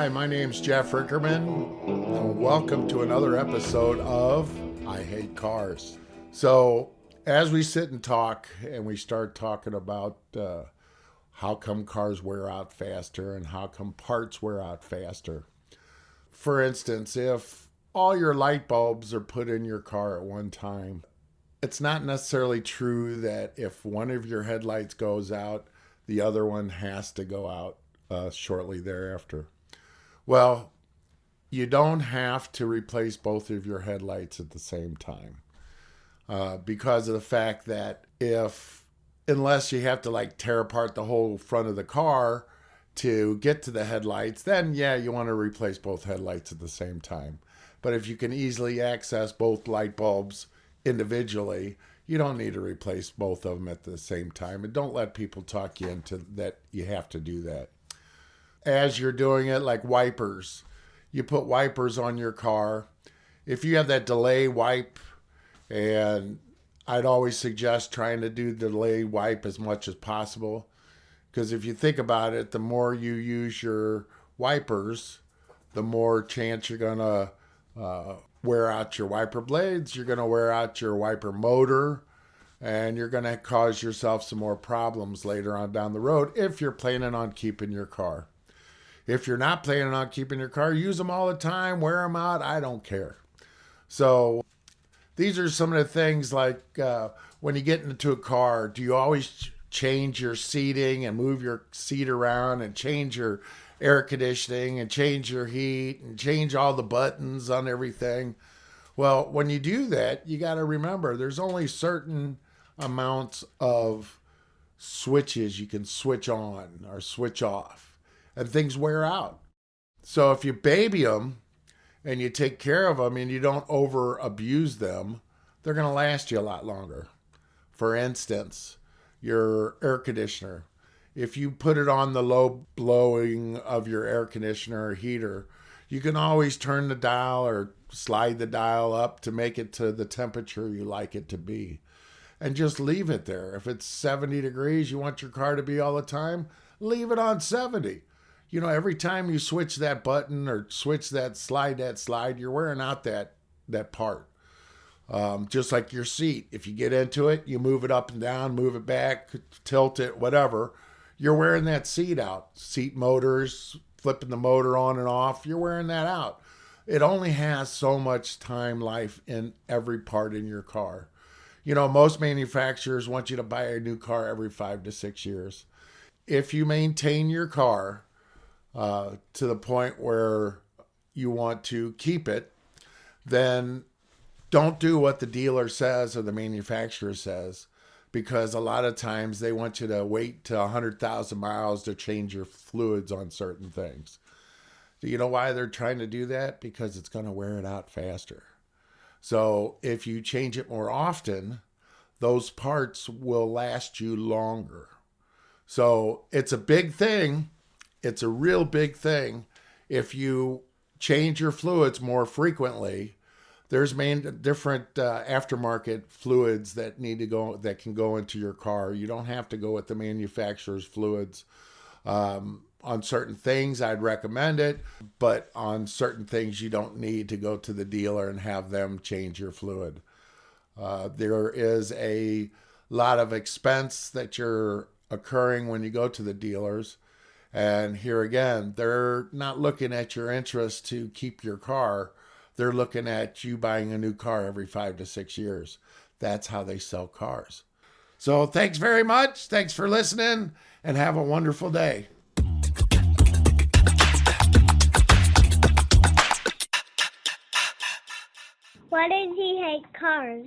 Hi, my name's Jeff Rickerman, and welcome to another episode of I Hate Cars. So, as we sit and talk, and we start talking about how come cars wear out faster and how come parts wear out faster. For instance, if all your light bulbs are put in your car at one time, it's not necessarily true that if one of your headlights goes out, the other one has to go out shortly thereafter. Well, you don't have to replace both of your headlights at the same time because of the fact that unless you have to like tear apart the whole front of the car to get to the headlights, then yeah, you want to replace both headlights at the same time. But if you can easily access both light bulbs individually, you don't need to replace both of them at the same time. And don't let people talk you into that you have to do that. As you're doing it, like wipers, you put wipers on your car. If you have that delay wipe, and I'd always suggest trying to do delay wipe as much as possible, because if you think about it, the more you use your wipers, the more chance you're going to wear out your wiper blades, you're going to wear out your wiper motor, and you're going to cause yourself some more problems later on down the road if you're planning on keeping your car. If you're not planning on keeping your car, use them all the time, wear them out, I don't care. So these are some of the things like when you get into a car, do you always change your seating and move your seat around and change your air conditioning and change your heat and change all the buttons on everything? Well, when you do that, you got to remember there's only certain amounts of switches you can switch on or switch off, and things wear out. So if you baby them and you take care of them and you don't over abuse them, they're going to last you a lot longer. For instance, your air conditioner. If you put it on the low blowing of your air conditioner or heater, you can always turn the dial or slide the dial up to make it to the temperature you like it to be. And just leave it there. If it's 70 degrees, you want your car to be all the time, leave it on 70. You know, every time you switch that button or switch that slide, you're wearing out that part. Just like your seat. If you get into it, you move it up and down, move it back, tilt it, whatever. You're wearing that seat out. Seat motors, flipping the motor on and off, you're wearing that out. It only has so much time life in every part in your car. You know, most manufacturers want you to buy a new car every 5 to 6 years. If you maintain your car to the point where you want to keep it, then don't do what the dealer says or the manufacturer says, because a lot of times they want you to wait to 100,000 miles to change your fluids on certain things. Do you know why they're trying to do that? Because it's going to wear it out faster. So if you change it more often, those parts will last you longer. So it's a big thing. It's a real big thing. If you change your fluids more frequently, there's different aftermarket fluids that can go into your car. You don't have to go with the manufacturer's fluids. On certain things, I'd recommend it, but on certain things, you don't need to go to the dealer and have them change your fluid. There is a lot of expense that you're occurring when you go to the dealers. And here again, they're not looking at your interest to keep your car. They're looking at you buying a new car every 5 to 6 years. That's how they sell cars. So thanks very much. Thanks for listening, and have a wonderful day. Why does he hate cars?